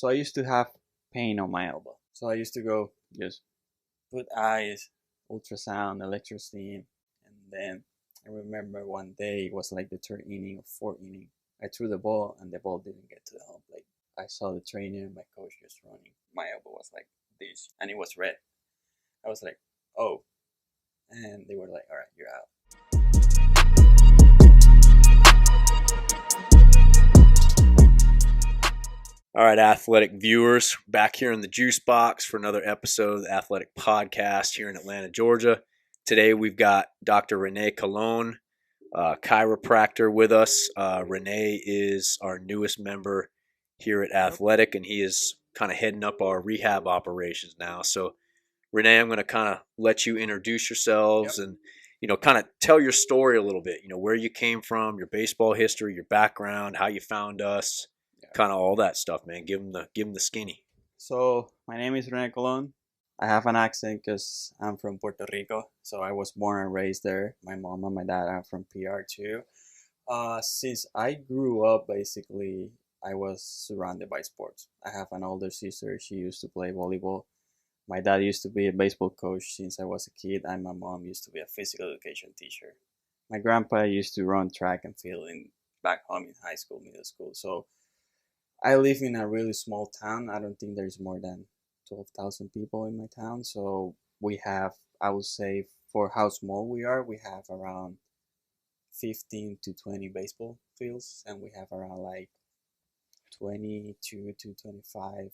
So I used to have pain on my elbow. So I used to go just put eyes, ultrasound, electrosteam, and then I remember one day it was like the third inning or fourth inning. I threw the ball and the ball didn't get to the home plate. I saw the trainer and my coach just running. My elbow was like this, and it was red. I was like, oh, and they were like, all right, you're out. All right, athletic viewers, back here in the juice box for another episode of the Athletic Podcast here in Atlanta, Georgia. Today we've got Dr. René Colón, chiropractor, with us. René is our newest member here at Athletic, and he is kind of heading up our rehab operations now. So, René, I'm going to kind of let you introduce yourselves and kind of tell your story a little bit. Where you came from, your baseball history, your background, how you found us. Kind of all that stuff, man. Give them the skinny. So my name is René Colón. I have an accent because I'm from Puerto Rico. So I was born and raised there. My mom and my dad are from PR too. Since I grew up, basically, I was surrounded by sports. I have an older sister. She used to play volleyball. My dad used to be a baseball coach since I was a kid, and my mom used to be a physical education teacher. My grandpa used to run track and field back home in high school, middle school. So I live in a really small town. I don't think there's more than 12,000 people in my town. So we have, I would say, for how small we are, we have around 15 to 20 baseball fields, and we have around like 22 to 25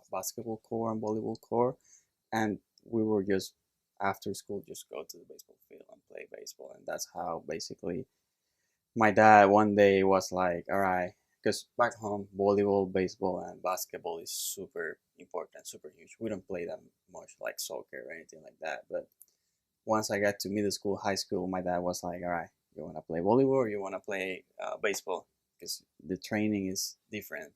basketball court and volleyball court. And we were just, after school, just go to the baseball field and play baseball. And that's how basically my dad one day was like, all right, because back home, volleyball, baseball, and basketball is super important, super huge. We don't play that much like soccer or anything like that. But once I got to middle school, high school, my dad was like, all right, you want to play volleyball or you want to play baseball? Because the training is different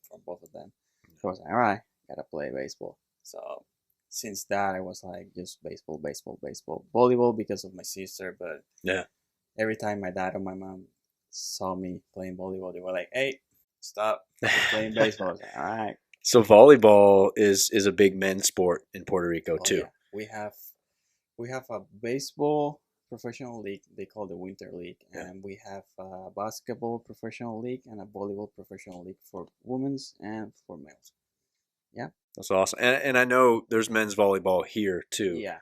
from both of them. So I was like, all right, gotta play baseball. So since that, I was like, just baseball, baseball, baseball. Volleyball because of my sister, but Yeah. every time my dad or my mom saw me playing volleyball, they were like, hey, stop, you're playing baseball. I was like, all right. So volleyball is a big men's sport in Puerto Rico Oh, too. yeah. We have a baseball professional league, they call the Winter League, and we have a basketball professional league and a volleyball professional league for women's and for males. Yeah. That's awesome. And I know there's men's volleyball here too. Yeah.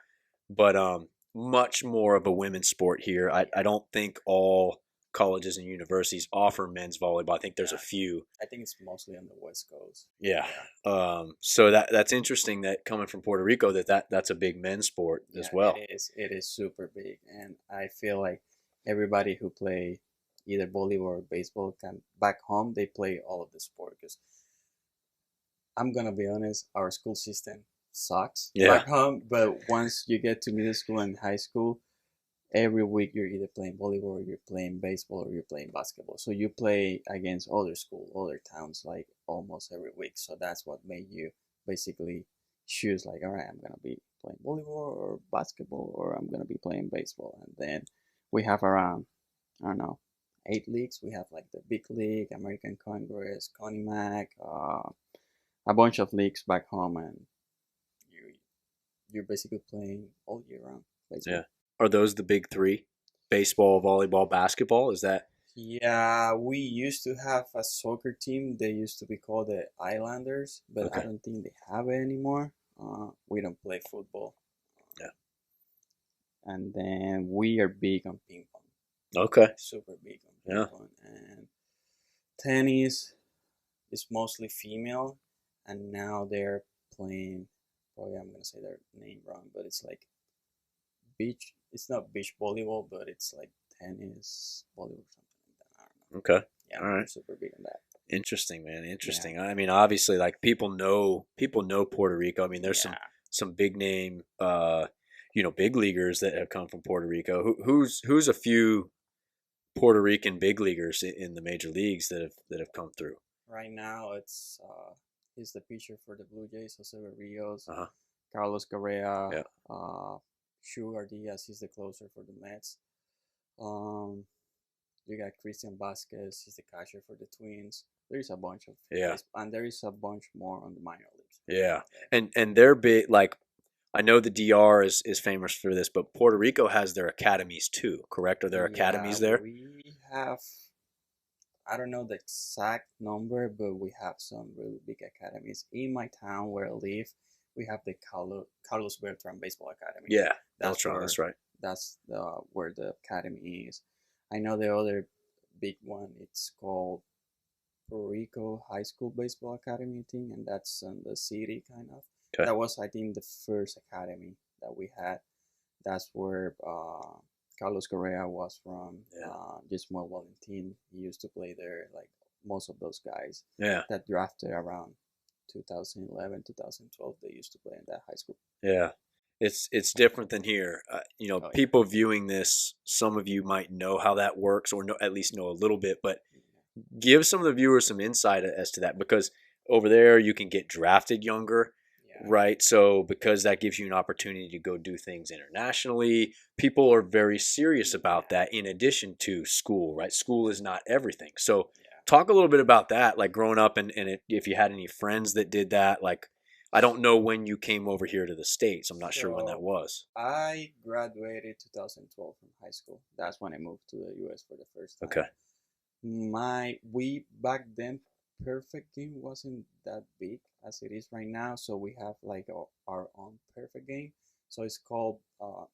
But much more of a women's sport here. I don't think all colleges and universities offer men's volleyball. I think there's a few. I think it's mostly on the West Coast. Yeah. So that's interesting that coming from Puerto Rico that's a big men's sport as well. It is super big, and I feel like everybody who play either volleyball or baseball can back home they play all of the sport because I'm gonna be honest, our school system sucks back home, but once you get to middle school and high school, every week you're either playing volleyball or you're playing baseball or you're playing basketball. So you play against other school, other towns like almost every week. So that's what made you basically choose like, all right, I'm gonna be playing volleyball or basketball or I'm gonna be playing baseball. And then we have around, I don't know, 8 leagues. We have like the Big League, American Congress, CONIMAC, a bunch of leagues back home, and you're basically playing all year round. Basically. Yeah. Are those the big three? Baseball, volleyball, basketball? Is that? Yeah, we used to have a soccer team. They used to be called the Islanders, but I don't think they have it anymore. We don't play football. Yeah. And then we are big on ping pong. Okay. Super big on ping pong. And tennis is mostly female, and now they're playing, probably I'm going to say their name wrong, but it's like beach. It's not beach volleyball, but it's like tennis volleyball, something like that. I don't know. Okay. Yeah, all right. Super big on that. Interesting, man. Interesting. Yeah. I mean, obviously, like people know Puerto Rico. I mean, there's some big name, big leaguers that have come from Puerto Rico. Who's a few Puerto Rican big leaguers in the major leagues that have come through? Right now, it's he's the pitcher for the Blue Jays, Jose Rios, Carlos Correa, Sugar Diaz. He's the closer for the Mets. You got Christian Vasquez. He's the catcher for the Twins. there is a bunch of Yeah. and there is a bunch more on the minor leagues. Yeah. And they're big, like, I know the DR is famous for this, but Puerto Rico has their academies too, correct? Are there Yeah, academies there? we have. I don't know the exact number, but we have some really big academies in my town where I live. We have the Carlos Beltran Baseball Academy. Yeah, That's Beltron, where that's right. that's where the academy is. I know the other big one. It's called Puerto Rico High School Baseball Academy thing, and that's in the city kind of. Okay. That was, I think, the first academy that we had. That's where Carlos Correa was from. Yeah. Gismo Valentin, he used to play there. Like most of those guys Yeah. that drafted around 2011, 2012, they used to play in that high school. Yeah. It's different than here. You know, Oh, yeah. people viewing this, some of you might know how that works, or know, at least know a little bit, but give some of the viewers some insight as to that, because over there you can get drafted younger, Yeah. right? So because that gives you an opportunity to go do things internationally, people are very serious about that in addition to school, right? School is not everything. So Yeah. talk a little bit about that, like growing up, and if you had any friends that did that. Like, I don't know when you came over here to the States. I'm not sure when that So was. I graduated 2012 from high school. That's when I moved to the U.S. for the first time. Okay. We back then, perfect game wasn't that big as it is right now, so we have like our own perfect game. So it's called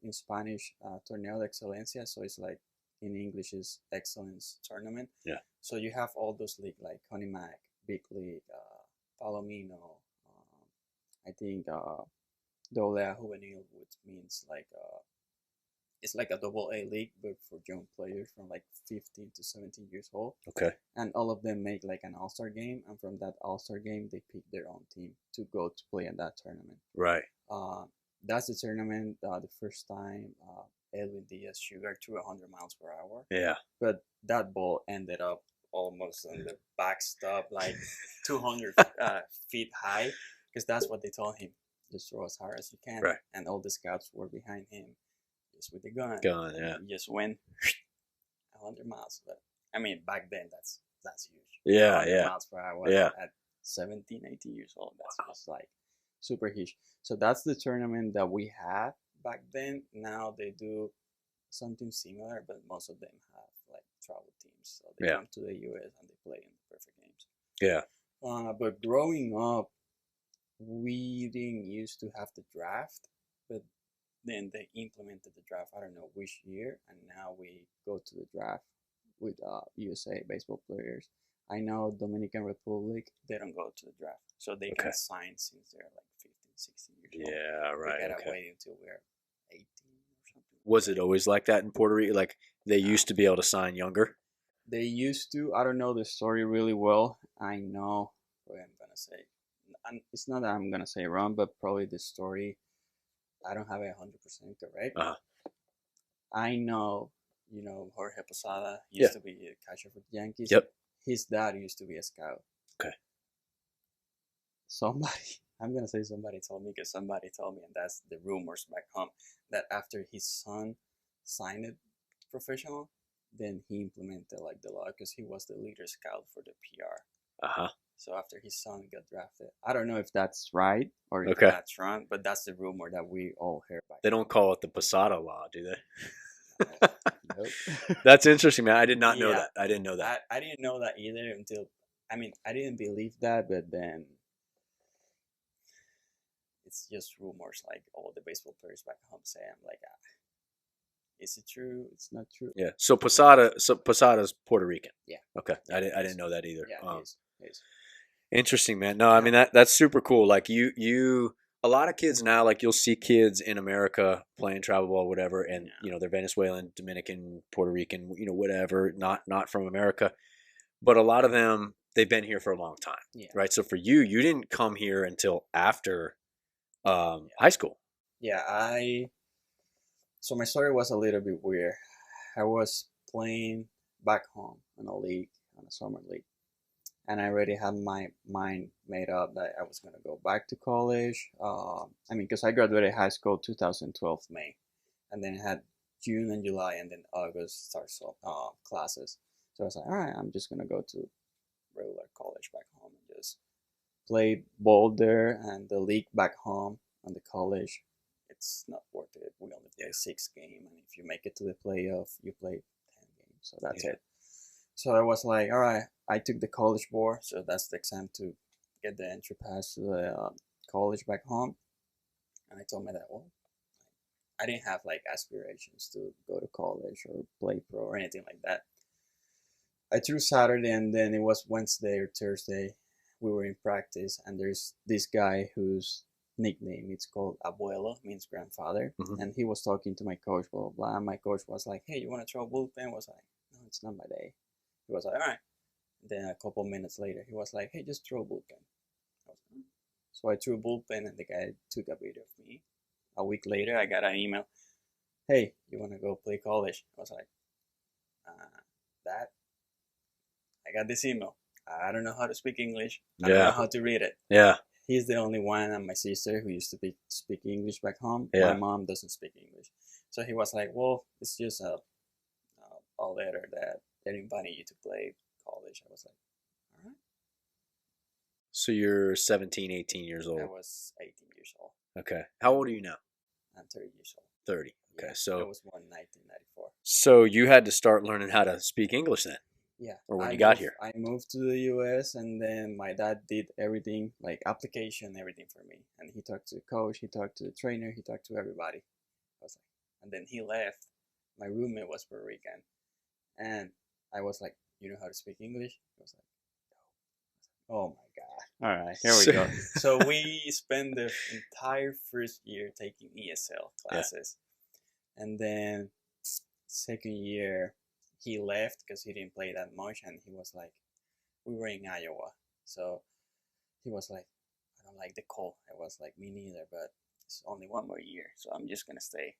in Spanish Torneo de Excelencia. So it's like in English is Excellence Tournament. Yeah. So you have all those league like Conimac, Big League, Palomino. I think Dolea Juvenil, which means like it's like a double A league, but for young players from like 15 to 17 years old. Okay. And all of them make like an all-star game, and from that all-star game, they pick their own team to go to play in that tournament. Right. That's the tournament. The first time Edwin Diaz sugar to 100 miles per hour. Yeah. But that ball ended up almost on the backstop, like 200 feet high, because that's what they told him. Just throw as hard as you can. Right. And all the scouts were behind him, just with the gun. Yeah. He just went 100 miles. But I mean, back then, that's huge. Yeah. 100 Yeah. miles per hour Yeah. at 17, 18 years old. That's just like super huge. So that's the tournament that we had back then. Now they do something similar, but most of them have like travel teams. So they come to the US and they play in the perfect games. Yeah. But growing up, we didn't used to have the draft, but then they implemented the draft. I don't know which year, and now we go to the draft with USA baseball players. I know Dominican Republic, they don't go to the draft, so they can sign since they're like 15, 16 years old. Yeah, right. They gotta wait until we're 18 or something. Was it always like that in Puerto Rico? Like, they used to be able to sign younger? They used to. I don't know the story really well. I know what I'm gonna say. It's not that I'm gonna say wrong, but probably the story, I don't have it 100% correct. I know, Jorge Posada used to be a catcher for the Yankees. Yep. His dad used to be a scout. Okay. I'm gonna say somebody told me, because somebody told me, and that's the rumors back home, that after his son signed it professional, then he implemented like the law, because he was the leader scout for the PR. So after his son got drafted, I don't know if that's right or if that's wrong, but that's the rumor that we all heard back. They don't call it the Posada law, do they? Nope. That's interesting, man. I did not know that. I didn't know that. I didn't know that either until, I didn't believe that, but then it's just rumors, like all the baseball players back home say. I'm like, is it true? It's not true. Yeah. So Posada's Puerto Rican. Yeah. Okay. I didn't know that either. Yeah, it is. Interesting, man. No, I mean that's super cool. Like you a lot of kids now, like you'll see kids in America playing travel ball, whatever, and they're Venezuelan, Dominican, Puerto Rican, whatever, not from America. But a lot of them, they've been here for a long time. Yeah. Right. So for you didn't come here until after high school. Yeah, so my story was a little bit weird. I was playing back home in a league, on a summer league. And I already had my mind made up that I was going to go back to college. Because I graduated high school 2012 May, and then I had June and July, and then August starts classes. So I was like, all right, I'm just going to go to regular college back home and just played ball there. And the league back home and the college, it's not worth it. We only play 6 games, and if you make it to the playoff, you play 10 games. So that's it. So I was like, all right. I took the college board, so that's the exam to get the entry pass to the college back home. And I told my dad, well, I didn't have like aspirations to go to college or play pro or anything like that. I threw Saturday, and then it was Wednesday or Thursday. We were in practice, and there's this guy whose nickname it's called Abuelo, means grandfather, and he was talking to my coach, blah blah blah. And my coach was like, "Hey, you want to throw a bullpen?" I was like, "No, it's not my day." He was like, "All right." And then a couple minutes later, he was like, "Hey, just throw a bullpen." I was like, so I threw a bullpen, and the guy took a video of me. A week later, I got an email. Hey, you want to go play college? I was like, that. I got this email. I don't know how to speak English. I don't know how to read it. Yeah. He's the only one, and my sister who used to speak English back home. Yeah. My mom doesn't speak English. So he was like, well, it's just a letter that they're inviting you to play college. I was like, all right. So you're 17, 18 years old. I was 18 years old. Okay. How old are you now? I'm 30 years old. 30. Okay. Yeah, So I was born in 1994. So you had to start learning how to speak English then? Yeah. Or when you got here? I moved to the US, and then my dad did everything, like application, everything for me. And he talked to the coach, he talked to the trainer, he talked to everybody. I was like, and then he left. My roommate was Puerto Rican. And I was like, you know how to speak English? He was like, no. Oh my God. All right, here we go. So we spent the entire first year taking ESL classes. Yeah. And then second year, he left because he didn't play that much, and he was like, we were in Iowa, so he was like, I don't like the cold. I was like, me neither, but it's only one more year, so I'm just gonna stay.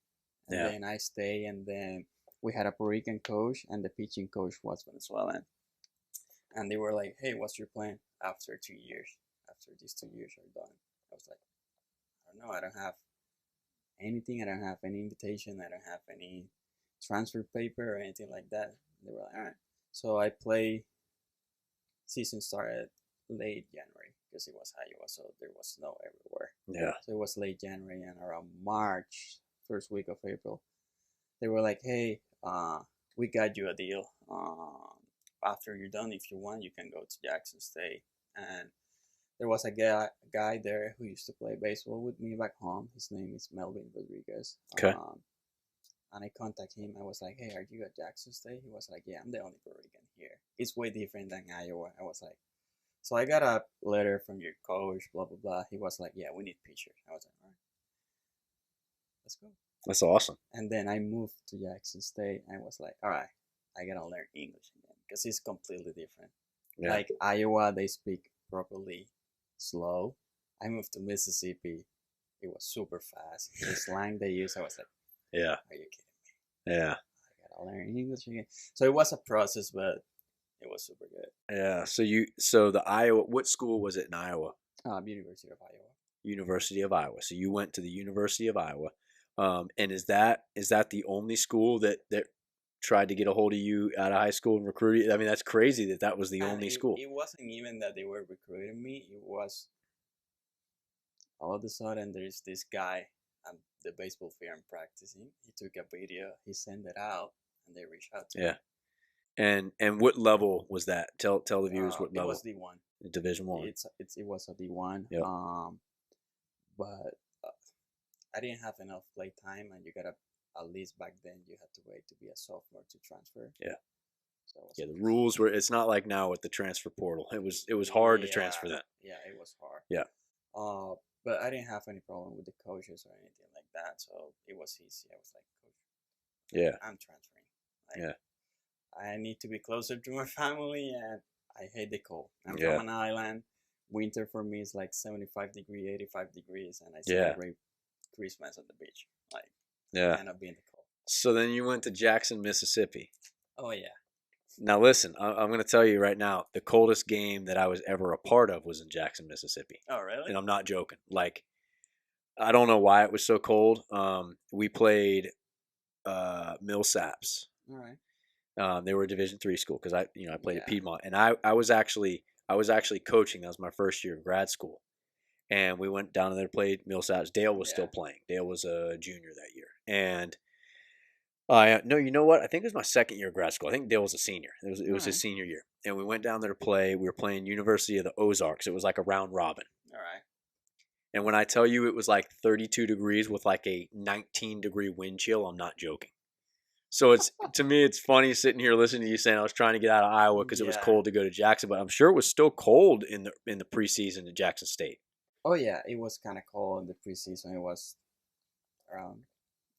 And then I stay, and then we had a Puerto Rican coach, and the pitching coach was Venezuelan, and they were like, hey, what's your plan after 2 years? After these 2 years are done? I was like, I don't know. I don't have anything. I don't have any invitation. I don't have any transfer paper or anything like that. They were like, all right. So I play. Season started late January because it was Iowa, so there was snow everywhere. Yeah. So it was late January, and around March, first week of April, they were like, hey, we got you a deal. After you're done, if you want, you can go to Jackson State. And there was a guy there who used to play baseball with me back home. His name is Melvin Rodriguez. Okay. And I contacted him. I was like, hey, are you at Jackson State? He was like, yeah, I'm the only Puerto Rican here. It's way different than Iowa. I was like, so I got a letter from your coach, blah, blah, blah. He was like, yeah, we need pictures. I was like, all right, let's go. That's awesome. And then I moved to Jackson State, and I was like, all right, I got to learn English again because it's completely different. Yeah. Like Iowa, they speak properly slow. I moved to Mississippi. It was super fast. The slang they use, I was like, yeah. Are you kidding me? Yeah. I gotta learn English again. So it was a process, but it was super good. Yeah. So the Iowa, what school was it in Iowa? University of Iowa. University of Iowa. So you went to the University of Iowa. And is that the only school that tried to get a hold of you out of high school and recruit you? I mean, that's crazy that was the only school. It wasn't even that they were recruiting me. It was all of a sudden there's this guy at the baseball field I'm practicing. He took a video, he sent it out, and they reached out to me. And what level was that? Tell the viewers what level. It was D1. Division 1. It was a D1. Yep. But I didn't have enough play time, and you gotta, at least back then, you had to wait to be a sophomore to transfer. Yeah. So the rules were. It's not like now with the transfer portal. It was hard to transfer that. Yeah, it was hard. Yeah. But I didn't have any problem with the coaches or anything like that, so it was easy. I was like, Coach, yeah, I'm transferring. I need to be closer to my family, and I hate the cold. I'm from an island. Winter for me is like 75 degrees, 85 degrees, and I celebrate Christmas at the beach. I end up being the cold. So then you went to Jackson, Mississippi. Oh, yeah. Now listen, I'm going to tell you right now, the coldest game that I was ever a part of was in Jackson, Mississippi. Oh, really? And I'm not joking. Like, I don't know why it was so cold. We played Millsaps. All right. They were a Division III school because I played at Yeah. Piedmont, and I was actually coaching. That was my first year of grad school, and we went down there to play Millsaps. Dale was still Yeah. playing. Dale was a junior that year, and I no, you know what? I think it was my second year of grad school. I think Dale was a senior. It was All his right. senior year, and we went down there to play. We were playing University of the Ozarks. It was like a round robin. All right. And when I tell you it was like 32 degrees with like a 19-degree wind chill, I'm not joking. So it's to me, it's funny sitting here listening to you saying I was trying to get out of Iowa because it was Yeah. cold to go to Jackson, but I'm sure it was still cold in the preseason at Jackson State. Oh yeah, it was kind of cold in the preseason. It was around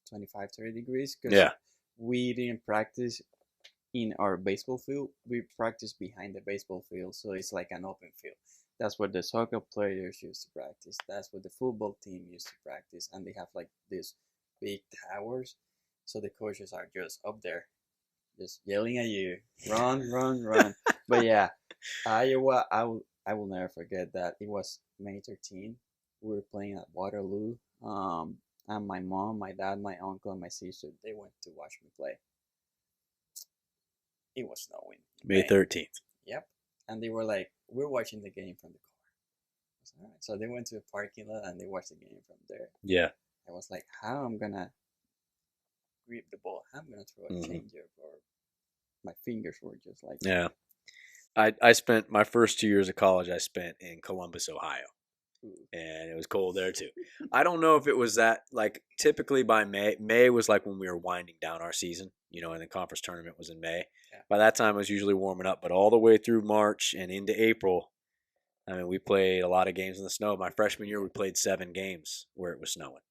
25, 30 degrees because Yeah, we didn't practice in our baseball field. We practiced behind the baseball field, so it's like an open field. That's where the soccer players used to practice. That's where the football team used to practice, and they have like these big towers. So the coaches are just up there, just yelling at you, run, run, run. But yeah, Iowa, I will never forget that. It was May 13th. We were playing at Waterloo. And my mom, my dad, my uncle, and my sister, they went to watch me play. It was snowing in May May. 13th. Yep. And they were like, we're watching the game from the car. I was like, all right. So they went to the parking lot and they watched the game from there. Yeah. I was like, how I'm gonna grip the ball? How I'm gonna throw a changer? Or my fingers were just like, Yeah. I spent my first 2 years of college. I spent in Columbus, Ohio, ooh. and it was cold there too. I don't know if it was that like typically by May. May was like when we were winding down our season, and the conference tournament was in May. Yeah. By that time, it was usually warming up, but all the way through March and into April, I mean, we played a lot of games in the snow. My freshman year, we played 7 games where it was snowing.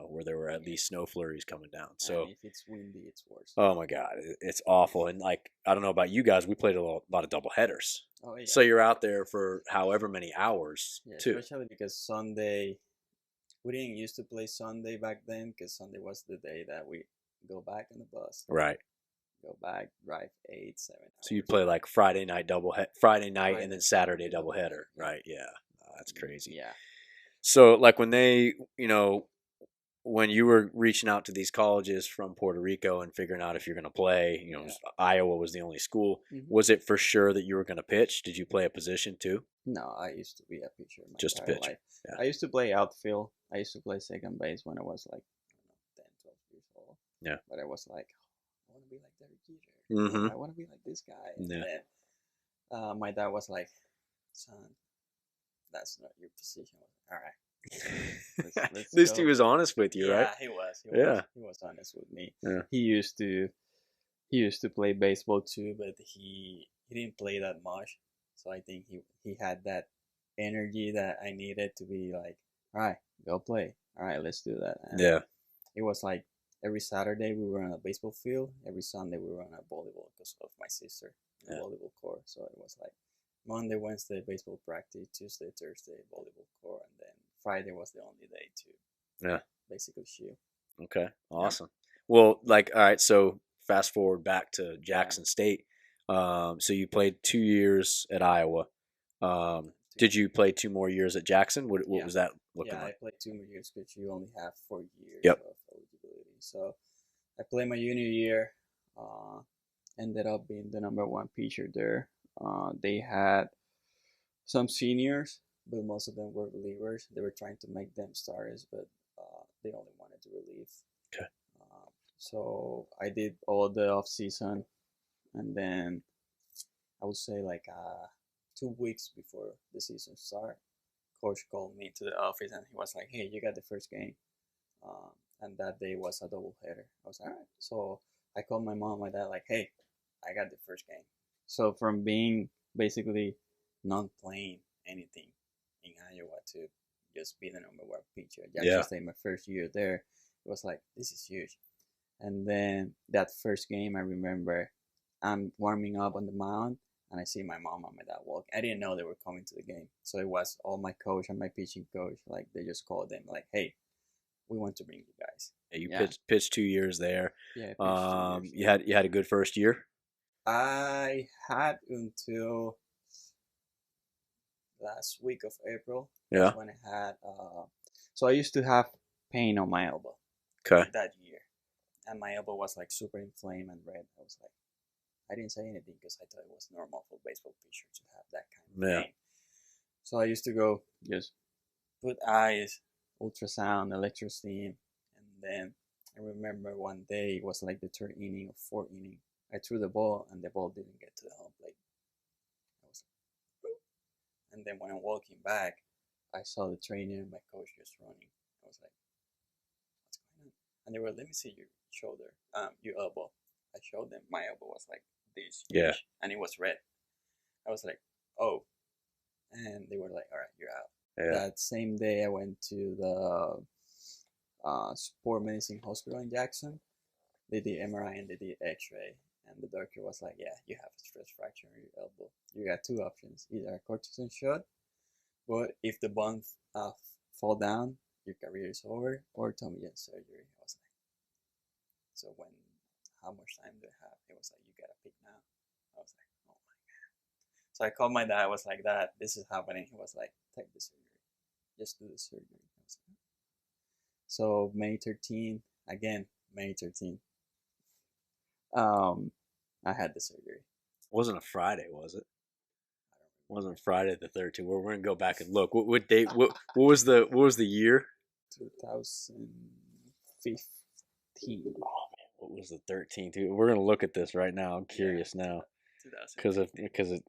Where there were at least snow flurries coming down. So, And if it's windy, it's worse. oh my God, it's awful. And like, I don't know about you guys, we played a lot of double headers. Oh yeah. So you're out there for however many hours Yeah, too. especially because Sunday, we didn't used to play Sunday back then because Sunday was the day that we go back on the bus, Right. go back, drive 8, 7 So you hours. play like Friday night Friday night Friday, and then Saturday Saturday doubleheader. doubleheader. Right. Yeah. That's crazy. Yeah. So like when they, when you were reaching out to these colleges from Puerto Rico and figuring out if you're going to play, Yeah. Iowa was the only school. Mhm. Was it for sure that you were going to pitch? Did you play a position too? No, I used to be a pitcher my Just a entire pitcher. life. Yeah. I used to play outfield. I used to play second base when I was like, I don't know, 10, 12 years old. Yeah. But I was like, I want to be like Derek Jeter. Mhm. I want to be like this guy. And Yeah. then my dad was like, son, that's not your position. All right. At least he was honest with you, right? Yeah, he was. Yeah. He was honest with me. Yeah. He used to play baseball too, but he didn't play that much. So I think he had that energy that I needed to be like, all right, go play. All right, let's do that. And Yeah. it was like every Saturday we were on a baseball field. Every Sunday we were on a volleyball because of my sister, the Yeah. volleyball court. So it was like Monday, Wednesday baseball practice, Tuesday, Thursday volleyball court, and then Friday was the only day to basically shoot. Okay. Awesome. Well, like, all right. So fast forward back to Jackson State. So you played 2 years at Iowa. Did you play 2 more years at Jackson? What Yeah. was that looking Yeah, I like? played 2 more years because you only have 4 years Yep. of eligibility. So I played my junior year. Ended up being the number 1 pitcher there. They had some seniors, but most of them were relievers. They were trying to make them starters, but they only wanted to relieve. Okay. So I did all the off season, and then I would say like 2 weeks before the season started, coach called me to the office and he was like, "Hey, you got the first game," and that day was a double header. I was like, all right. So I called my mom, my dad, like, "Hey, I got the first game." So from being basically not playing anything in Iowa to just be the number 1 pitcher at Jackson State, my first year there, it was like, this is huge. And then that first game, I remember I'm warming up on the mound and I see my mom and my dad walk. I didn't know they were coming to the game. So it was all my coach and my pitching coach. Like, they just called them like, "Hey, we want to bring you guys." Yeah, you pitched 2 years there. Yeah, I pitched 2 years. You had a good first year. I had until last week of April. Yeah. That's when I had. So I used to have pain on my elbow. Okay. That year, and my elbow was like super inflamed and red. I was like, I didn't say anything because I thought it was normal for baseball pitcher to have that kind of Yeah. pain. So I used to go just put eyes, ultrasound, electrosteam, and then I remember one day it was like the third inning or fourth inning. I threw the ball and the ball didn't get to the home plate. I was like, and then when I'm walking back, I saw the trainer and my coach just running. I was like, what's going on? And they were, let me see your shoulder, your elbow. I showed them my elbow was like this Yeah. huge, and it was red. I was like, oh, and they were like, all right, you're out. Yeah. That same day, I went to the sport medicine hospital in Jackson. They did MRI and they did X-ray, and the doctor was like, yeah, you have a stress fracture in your elbow. You got two options: either a cortisone shot, but if the bone fall down, your career is over, or Tommy John surgery. I was like, so how much time do I have? He was like, you gotta pick now. I was like, oh my god. So I called my dad. I was like, Dad, this is happening. He was like, take the surgery, just do the surgery. I was like, so May 13th, again, May 13th, I had the surgery. It wasn't a Friday, was it? Wasn't Friday the 13th. We're gonna go back and look. What date? What was the year? 2015. Oh man, what was the 13th? We're gonna look at this right now. I'm curious now because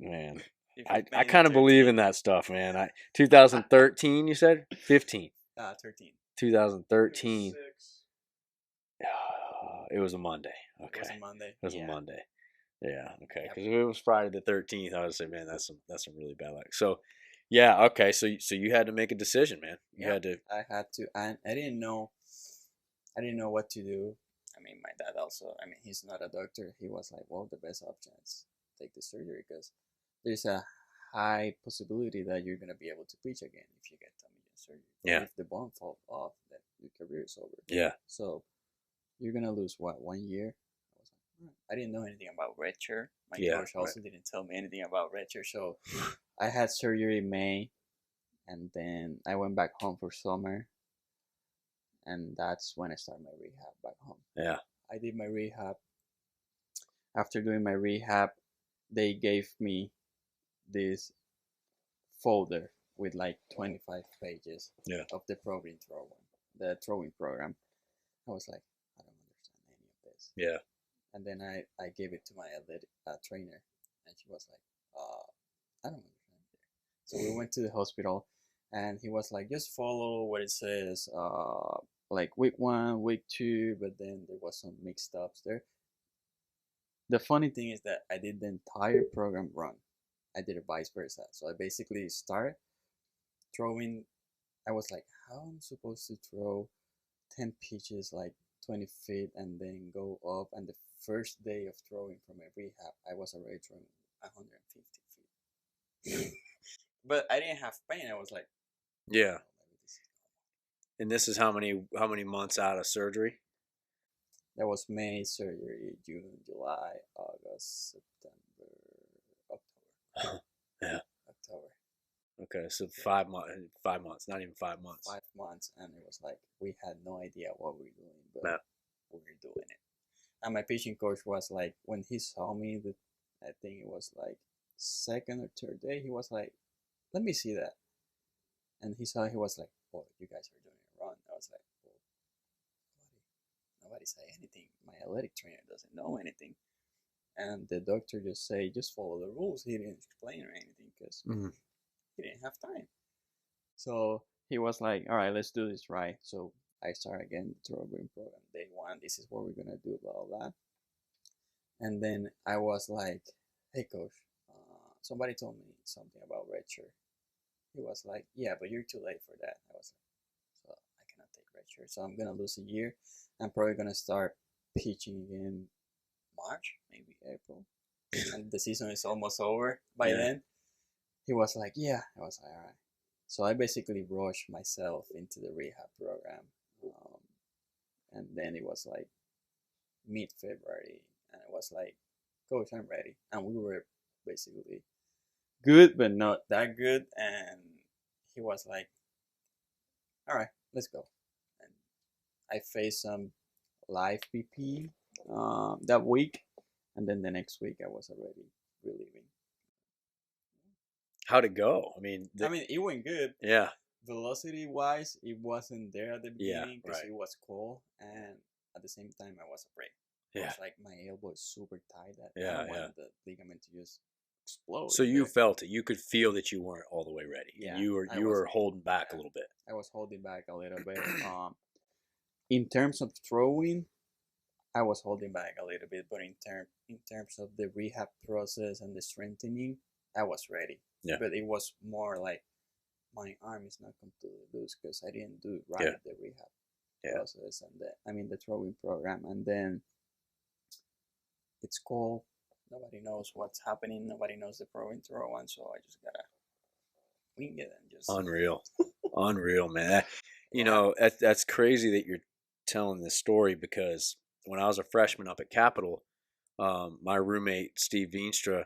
man, I kind of believe in that stuff, man. 2013, you said 15. 13. 2013. It was a Monday. Okay, It was a Monday. It was a Monday. Yeah. Okay. Because if it was Friday the 13th, I would say, man, that's some really bad luck. So, yeah. Okay. So you had to make a decision, man. You had to. I had to, and I didn't know what to do. I mean, my dad also. I mean, he's not a doctor. He was like, well, the best option is take the surgery because there's a high possibility that you're gonna be able to pitch again if you get Tommy John surgery. Yeah. If the bone falls off, then your career is over. Yeah. So you're gonna lose what, 1 year? I didn't know anything about redshirt. My coach also didn't tell me anything about redshirt. So I had surgery in May, and then I went back home for summer, and that's when I started my rehab back home. Yeah. I did my rehab. After doing my rehab, they gave me this folder with like 25 pages of the the throwing program. I was like, I don't understand any of this. Yeah. And then I gave it to my trainer, and she was like, I don't understand it. So we went to the hospital, and he was like, just follow what it says, like week 1, week 2, but then there was some mixed ups there. The funny thing is that I did the entire program run. I did it vice versa. So I basically started throwing. I was like, how am I supposed to throw 10 pitches like 20 feet and then go up? And the first day of throwing from my rehab, I was already throwing 150 feet. But I didn't have pain. I was like, yeah. And this is how many months out of surgery? That was May surgery, June, July, August, September, October. Yeah. October. Okay, so 5 months, not even 5 months. 5 months, and it was like we had no idea what we were doing, but we were doing it. And my pitching coach was like, when he saw me, I think it was like second or third day, he was like, let me see that. And he was like, oh, you guys are doing it wrong. I was like, well, nobody say anything. My athletic trainer doesn't know anything. And the doctor just follow the rules. He didn't explain or anything because he didn't have time. So he was like, all right, let's do this right. So I started again the throwing program. Day 1, this is what we're going to do, blah, blah, blah. And then I was like, hey, coach, somebody told me something about redshirt. He was like, yeah, but you're too late for that. I was like, so I cannot take redshirt. So I'm going to lose a year. I'm probably going to start pitching in March, maybe April. And the season is almost over by then. He was like, yeah. I was like, all right. So I basically rushed myself into the rehab program. And then it was like mid-February. And it was like, coach, I'm ready. And we were basically good, but not that good. And he was like, all right, let's go. And I faced some live BP that week. and then the next week I was already relieving. How'd it go? I mean, I mean, it went good. yeah, Velocity wise, it wasn't there at the yeah, beginning because right, it was cold, and at the same time, I was afraid. I yeah, was like, my elbow is super tight. That I yeah, don't yeah. want the ligament to just explode So in you there. felt it. You could feel that you weren't all the way ready, and Yeah, you were I you were wasn't. holding back a Yeah, little bit. I was holding back a little bit. In terms of throwing, I was holding back a little bit, but in terms of the rehab process and the strengthening, I was ready. Yeah, But it was more like my arm is not completely loose because I didn't do right yeah, the rehab yeah. process and the throwing program. And then it's cold. Nobody knows what's happening. Nobody knows the pro and throw, and so I just gotta wing it and just Unreal, unreal, man. yeah, That's crazy that you're telling this story because when I was a freshman up at Capitol, my roommate Steve Veenstra,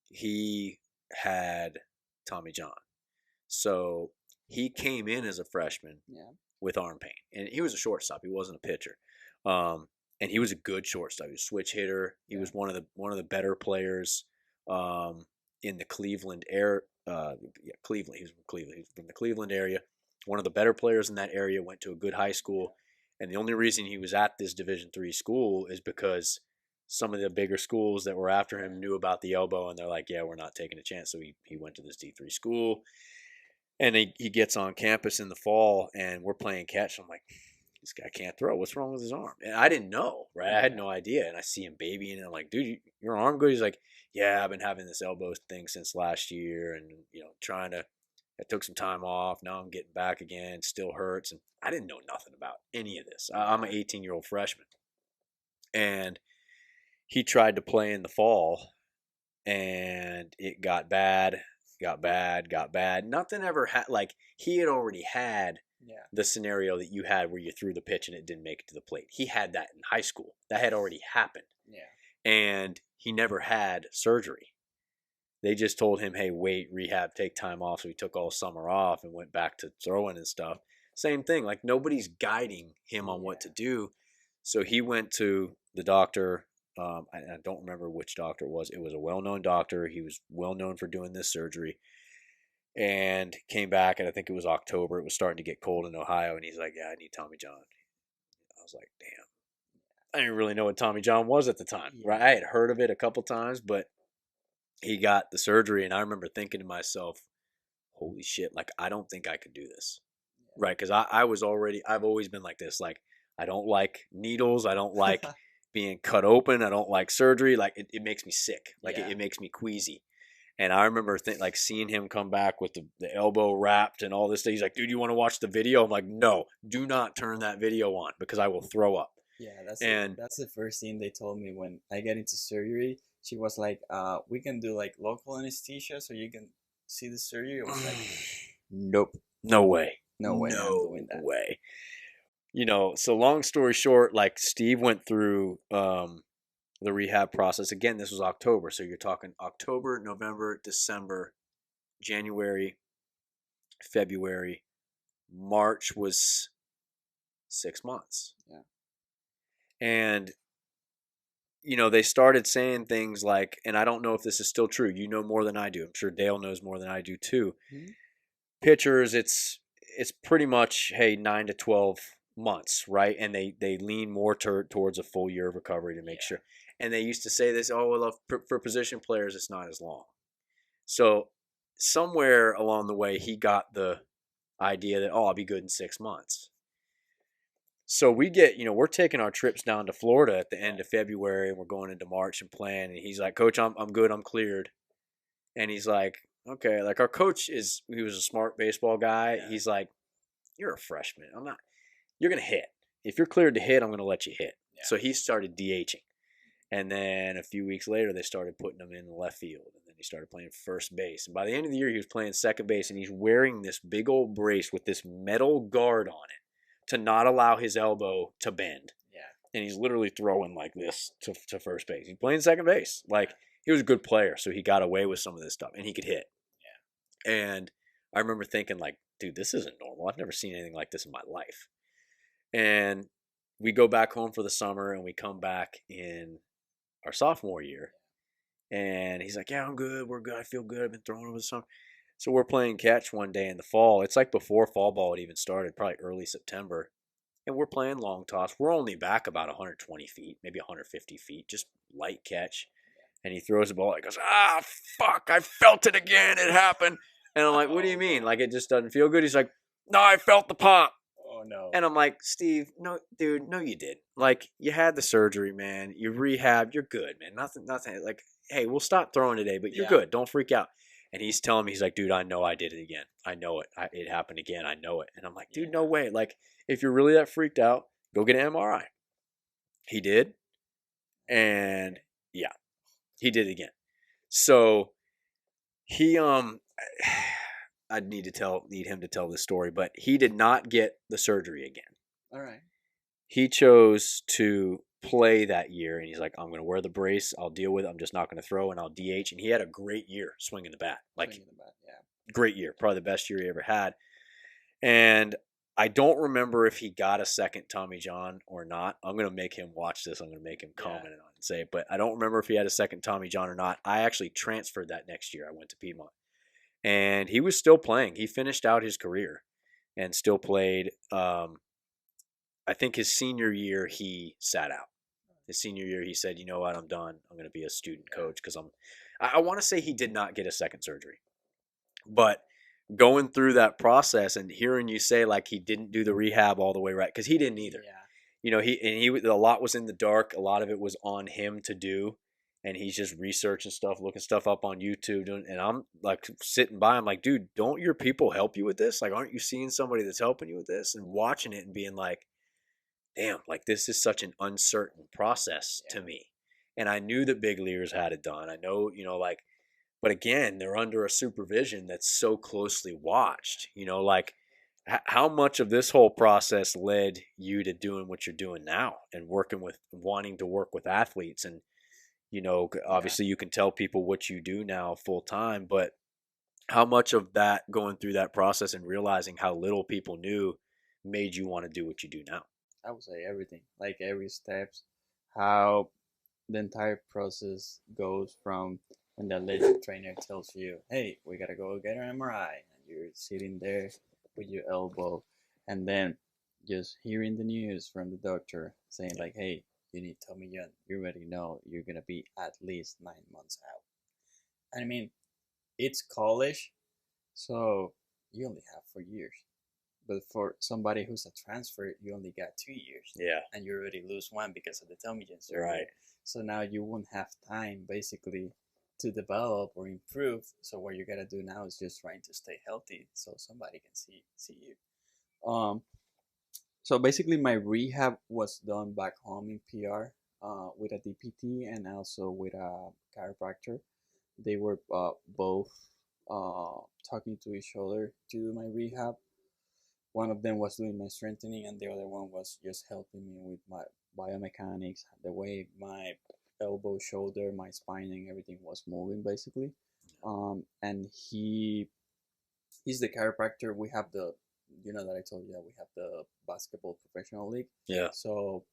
he had Tommy John. So he came in as a freshman yeah, with arm pain, and he was a shortstop. He wasn't a pitcher, um, and he was a good shortstop. He was a switch hitter. He yeah, was one of the better players in the Cleveland air. Yeah, Cleveland. He was from Cleveland. He was from the Cleveland area. One of the better players in that area. Went to a good high school, and the only reason he was at this Division III school is because some of the bigger schools that were after him knew about the elbow, and they're like, "Yeah, we're not taking a chance." So he went to this D3 school, and he gets on campus in the fall, and we're playing catch. I'm like, this guy can't throw. What's wrong with his arm? And I didn't know, right? I had yeah, no idea. And I see him babying, and I'm like, dude, your arm good? He's like, yeah, I've been having this elbow thing since last year, and trying to. I took some time off. Now I'm getting back again. It still hurts, and I didn't know nothing about any of this. I'm an yeah, 18-year-old freshman, and he tried to play in the fall, and it got bad, got bad, got bad. Nothing ever had, like, he had already had yeah, the scenario that you had where you threw the pitch and it didn't make it to the plate. He had that in high school. That had already happened. yeah, And he never had surgery. They just told him, hey, wait, rehab, take time off. So he took all summer off and went back to throwing and stuff. Same thing. Like, nobody's guiding him on what to yeah, do. So he went to the doctor. I don't remember which doctor it was. It was a well known doctor. He was well known for doing this surgery, and came back. And I think it was October. It was starting to get cold in Ohio. And he's like, yeah, I need Tommy John. I was like, damn. I didn't really know what Tommy John was at the time, right? I yeah, had heard of it a couple times, but he got the surgery. And I remember thinking to myself, holy shit, like, I don't think I could do this. Right. Because I've always been like this. Like, I don't like needles. I don't like yeah, being cut open. I don't like surgery. Like, it makes me sick. Like, it, yeah, it makes me queasy. And I remember like seeing him come back with the elbow wrapped and all this stuff. He's like, dude, you want to watch the video? I'm like, no, do not turn that video on because I will throw up. yeah. And That's the first thing they told me when I get into surgery. She was like, we can do like local anesthesia so you can see the surgery. I was like, nope, no way. no way, I'm No doing that. way. So long story short, like, Steve went through the rehab process. Again, this was October. So you're talking October, November, December, January, February. March was 6 months. Yeah, And, they started saying things like, and I don't know if this is still true. You know more than I do. I'm sure Dale knows more than I do too. mm-hmm. Pitchers, it's pretty much, hey, 9 to 12 months, right? And they lean more towards a full year of recovery to make Yeah, sure. And they used to say this, oh, well, for position players, it's not as long. So somewhere along the way, he got the idea that, oh, I'll be good in 6 months. So we're taking our trips down to Florida at the end of February, and we're going into March and playing. And he's like, Coach, I'm good, I'm cleared. And he's like, okay, like, our coach he was a smart baseball guy. yeah, He's like, you're a freshman. You're going to hit. If you're cleared to hit, I'm going to let you hit. yeah, So he started DHing. And then a few weeks later, they started putting him in the left field. And then he started playing first base. And by the end of the year, he was playing second base. And he's wearing this big old brace with this metal guard on it to not allow his elbow to bend. yeah, And he's literally throwing like this to first base. He's playing second base. Like, he was a good player, so he got away with some of this stuff. And he could hit. yeah, And I remember thinking, like, dude, this isn't normal. I've never seen anything like this in my life. And we go back home for the summer, and we come back in our sophomore year. And he's like, yeah, I'm good. We're good. I feel good. I've been throwing over the summer. So we're playing catch one day in the fall. It's like before fall ball had even started, probably early September. And we're playing long toss. We're only back about 120 feet, maybe 150 feet, just light catch. And he throws the ball. He goes, fuck, I felt it again. It happened. And I'm like, what do you mean? Like, it just doesn't feel good? He's like, no, I felt the pop. Oh, no. And I'm like, Steve, no, dude, no, you didn't. Like, you had the surgery, man. You rehab. You're good, man. Nothing. Like, hey, we'll stop throwing today, but you're good. Don't freak out. And he's telling me, he's like, dude, I know I did it again. I know it. It happened again. I know it. And I'm like, dude, no way. Like, if you're really that freaked out, go get an MRI. He did. And yeah, he did it again. So he, I'd need him to tell this story, but he did not get the surgery again. All right. He chose to play that year, and he's like, I'm going to wear the brace. I'll deal with it. I'm just not going to throw, and I'll DH. And he had a great year swinging the bat. Great year. Probably the best year he ever had. And I don't remember if he got a second Tommy John or not. I'm going to make him watch this. I'm going to make him comment on it and say it. But I don't remember if he had a second Tommy John or not. I actually transferred that next year. I went to Piedmont. And he was still playing. He finished out his career and still played. I think his senior year, he sat out. His senior year, he said, you know what, I'm done. I'm going to be a student coach because I want to say he did not get a second surgery. But going through that process and hearing you say like he didn't do the rehab all the way right, because he didn't either. Yeah. You know, a lot was in the dark. A lot of it was on him to do. And he's just researching stuff, looking stuff up on YouTube. And I'm like sitting by. I'm like, dude, don't your people help you with this? Like, aren't you seeing somebody that's helping you with this? And watching it and being like, damn, like this is such an uncertain process to me. And I knew that big leaguers had it done. I know, you know, like, but again, they're under a supervision that's so closely watched. You know, like how much of this whole process led you to doing what you're doing now and wanting to work with athletes? And you know, obviously you can tell people what you do now full time, but how much of that going through that process and realizing how little people knew made you want to do what you do now? I would say everything, like every steps, how the entire process goes from when the legend trainer tells you, hey, we got to go get an MRI, and you're sitting there with your elbow, and then just hearing the news from the doctor saying like, hey, you need Tommy John. You already know you're going to be at least 9 months out. And I mean, it's college, so you only have 4 years. But for somebody who's a transfer, you only got 2 years. Yeah. And you already lose one because of the Tommy John surgery. Right. So now you won't have time basically to develop or improve. So what you gotta do now is just trying to stay healthy so somebody can see you. So basically my rehab was done back home in PR with a DPT and also with a chiropractor. They were both talking to each other to do my rehab. One of them was doing my strengthening and the other one was just helping me with my biomechanics, the way my elbow, shoulder, my spine and everything was moving basically. And he's the chiropractor. We have the, you know that I told you that we have the basketball professional league. Yeah. So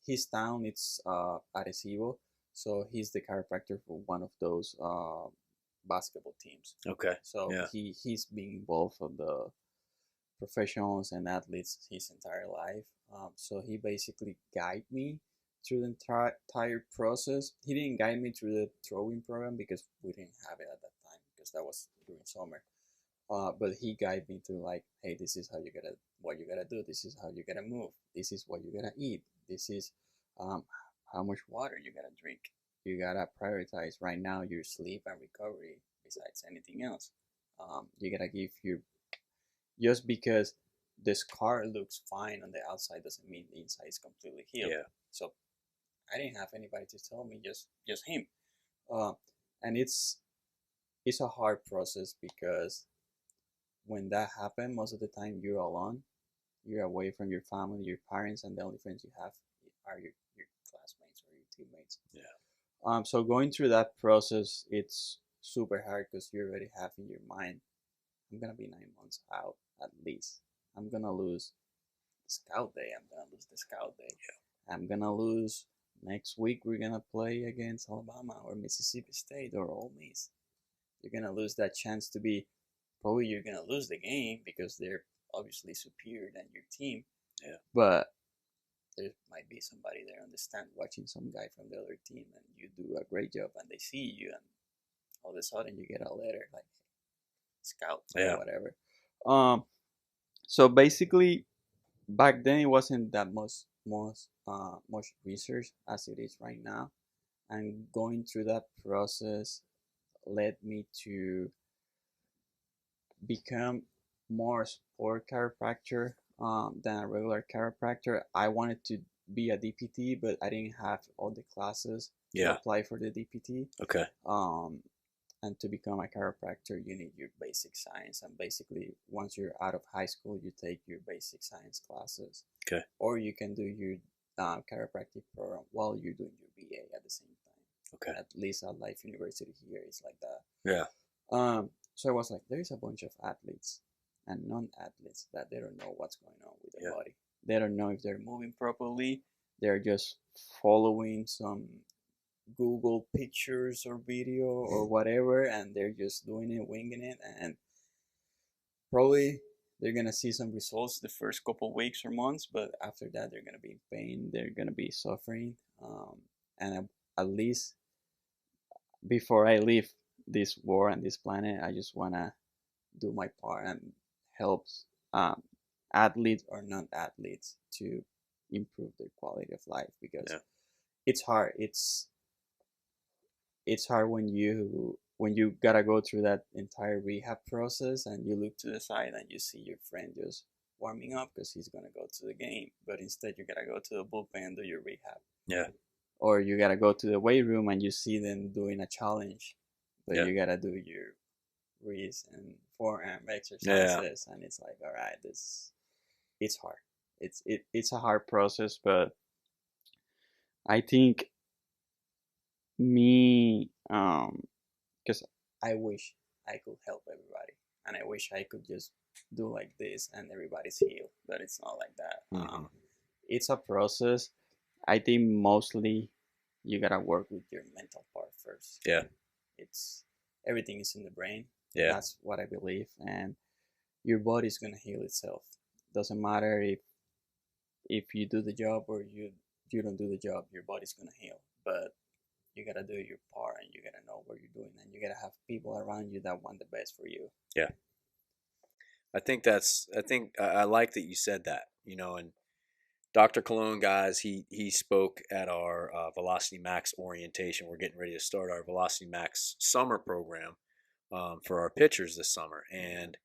his town, it's Arecibo. So he's the chiropractor for one of those basketball teams. Okay. So he's been involved on the professionals and athletes his entire life. So he basically guided me through the entire process. He didn't guide me through the throwing program because we didn't have it at that time because that was during summer. But he guided me to like, hey, this is what you gotta do. This is how you gotta move. This is what you gotta eat. This is how much water you gotta drink. You gotta prioritize right now your sleep and recovery besides anything else. You gotta give your, just because the scar looks fine on the outside doesn't mean the inside is completely healed. Yeah. So I didn't have anybody to tell me, just him. And it's a hard process because when that happens, most of the time you're alone. You're away from your family, your parents, and the only friends you have are your classmates or your teammates. Yeah. So going through that process, it's super hard because you already have in your mind, I'm gonna be 9 months out at least. I'm gonna lose the scout day. I'm gonna lose the scout day. Yeah. I'm gonna lose next week we're gonna play against Alabama or Mississippi State or Ole Miss. You're gonna lose that chance to be. Probably you're gonna lose the game because they're obviously superior than your team. Yeah. But there might be somebody there on the stand watching some guy from the other team, and you do a great job, and they see you, and all of a sudden you get a letter like scout or whatever. So basically, back then it wasn't that much research as it is right now, and going through that process led me to become more sport chiropractor than a regular chiropractor. I wanted to be a DPT, but I didn't have all the classes to apply for the DPT. Okay. And to become a chiropractor, you need your basic science. And basically, once you're out of high school, you take your basic science classes. Okay. Or you can do your chiropractic program while you're doing your BA at the same time. Okay. At least at Life University here is like that. Yeah. So I was like, there's a bunch of athletes and non-athletes that they don't know what's going on with their body. They don't know if they're moving properly. They're just following some Google pictures or video or whatever, and they're just doing it, winging it, and probably they're gonna see some results the first couple weeks or months, but after that they're gonna be in pain, they're gonna be suffering, and at least before I leave this war and this planet, I just wanna do my part and help athletes or non-athletes to improve their quality of life, because it's hard. It's hard when you gotta go through that entire rehab process and you look to the side and you see your friend just warming up because he's gonna go to the game, but instead you gotta go to the bullpen and do your rehab. Yeah. Or you gotta go to the weight room and you see them doing a challenge, but you gotta do your wrist and forearm exercises, and it's like, all right, it's hard. It's a hard process, but I think me because I wish I could help everybody, and I wish I could just do like this and everybody's healed, but it's not like that. It's a process. I think mostly you gotta work with your mental part first. It's everything is in the brain. That's what I believe, and your body's gonna heal itself. Doesn't matter if you do the job or you don't do the job, your body's gonna heal. But you gotta do your part, and you gotta know what you're doing, and you gotta have people around you that want the best for you. Yeah. I think I like that you said that, and Dr. Colón, guys, he spoke at our Velocity Max orientation. We're getting ready to start our Velocity Max summer program for our pitchers this summer. And,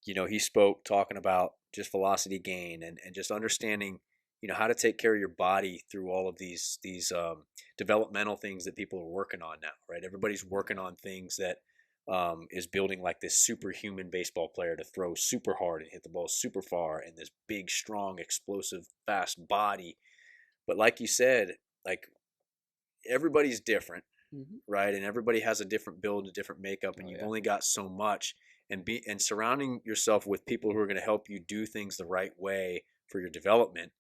he spoke talking about just velocity gain and just understanding, how to take care of your body through all of these developmental things that people are working on now, right? Everybody's working on things that is building like this superhuman baseball player to throw super hard and hit the ball super far, and this big, strong, explosive, fast body. But like you said, like everybody's different, right? And everybody has a different build, a different makeup, and you've only got so much. And surrounding yourself with people who are going to help you do things the right way for your development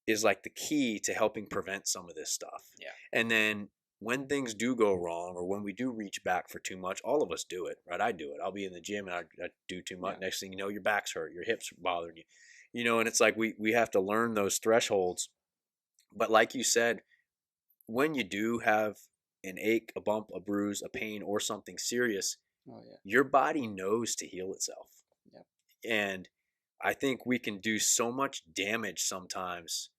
is like the key to helping prevent some of this stuff. And then when things do go wrong, or when we do reach back for too much, all of us do it, right? I do it. I'll be in the gym and I do too much. Next thing you know, your back's hurt, your hips are bothering you, and it's like we have to learn those thresholds. But like you said, when you do have an ache, a bump, a bruise, a pain, or something serious, your body knows to heal itself. And I think we can do so much damage sometimes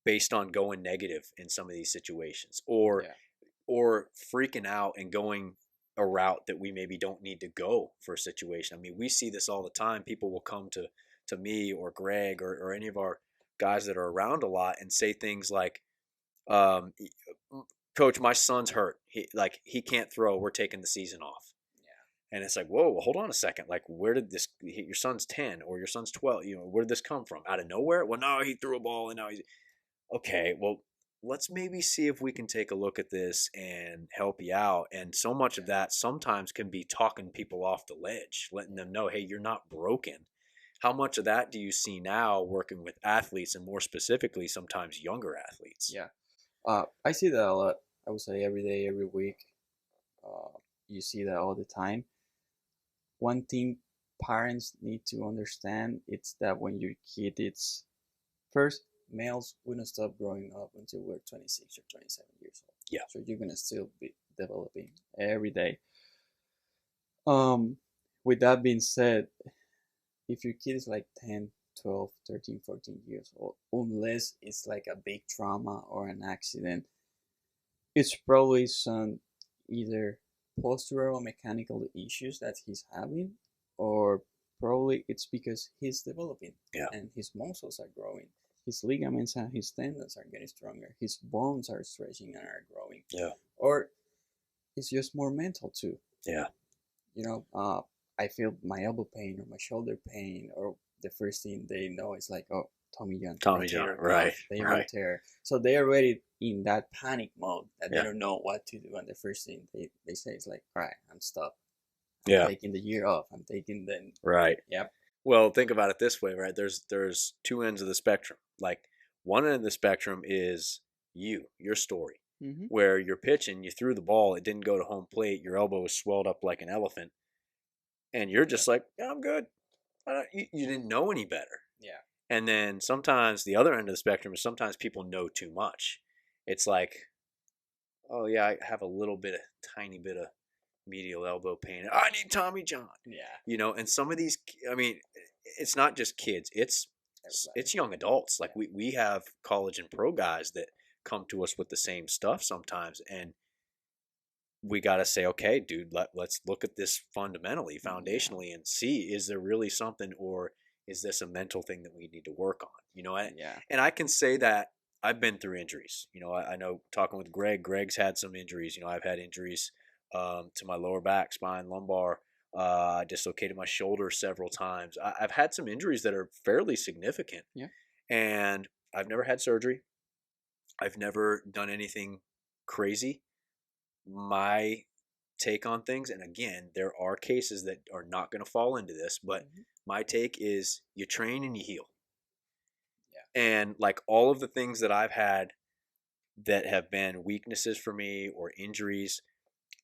based on going negative in some of these situations, or freaking out and going a route that we maybe don't need to go for a situation. I mean, we see this all the time. People will come to me or Greg or any of our guys that are around a lot and say things like, Coach, my son's hurt. He can't throw. We're taking the season off. And it's like, whoa, well, hold on a second. Like, where did this? Your son's 10 or your son's 12. Where did this come from? Out of nowhere? Well, no, he threw a ball and now he's okay. Well, let's maybe see if we can take a look at this and help you out. And so much of that sometimes can be talking people off the ledge, letting them know, hey, you're not broken. How much of that do you see now working with athletes, and more specifically, sometimes younger athletes? Yeah. I see that a lot. I would say every day, every week. You see that all the time. One thing parents need to understand it's that when your kid it's first males wouldn't stop growing up until we're 26 or 27 years old. Yeah. So you're gonna still be developing every day. Um, with that being said, if your kid is like 10, 12, 13, 14 years old, unless it's like a big trauma or an accident, it's probably some either postural mechanical issues that he's having, or probably it's because he's developing Yeah. and his muscles are growing. His ligaments and his tendons are getting stronger. His bones are stretching and are growing. Yeah. Or it's just more mental too. Yeah. You know, I feel my elbow pain or my shoulder pain, or the first thing they know is like, oh, Tommy John. Tommy John, right, They right. rotate. So they're already in that panic mode that Yeah. they don't know what to do. And the first thing they say is like, all right, I'm stopped. Yeah. Taking the year off. I'm taking the Right. Yep. Well, think about it this way, right? There's two ends of the spectrum. Like one end of the spectrum is your story, Mm-hmm. where you're pitching, you threw the ball, it didn't go to home plate, your elbow was swelled up like an elephant, and you're just like, yeah, I'm good. You didn't know any better. Yeah. And then sometimes the other end of the spectrum is sometimes people know too much. It's like, oh yeah, I have a little bit of tiny bit of medial elbow pain. I need Tommy John. Yeah. And some of these, I mean, it's not just kids. It's young adults. Like we have college and pro guys that come to us with the same stuff sometimes, and we got to say, okay, dude, let's look at this fundamentally, foundationally, and see, is there really something, or is this a mental thing that we need to work on? Yeah. And I can say that I've been through injuries. I know talking with Greg's had some injuries. I've had injuries to my lower back, spine, lumbar. I dislocated my shoulder several times. I've had some injuries that are fairly significant. Yeah. And I've never had surgery. I've never done anything crazy. My take on things, and again, there are cases that are not going to fall into this, but my take is you train and you heal. Yeah. And like all of the things that I've had that have been weaknesses for me or injuries,